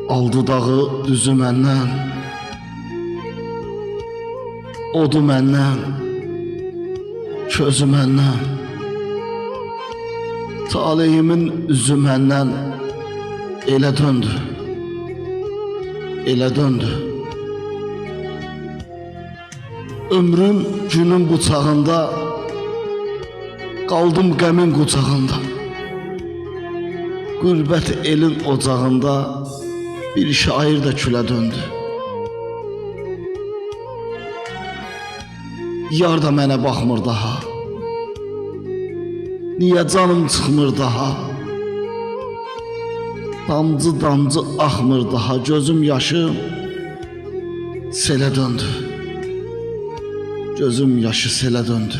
Aldı dağı düzü məndən, odu məndən, közü məndən, taleyimin üzü məndən elə döndü, elə döndü. Ömrüm günün bucağında, qaldım qəmin qucağında. Qürbət elin ocağında bir şair də külə döndü. Yar da mənə baxmır daha, niyə canım çıxmır daha? Damcı damcı axmır daha, gözüm yaşım selə döndü. Gözüm yaşı selə döndü.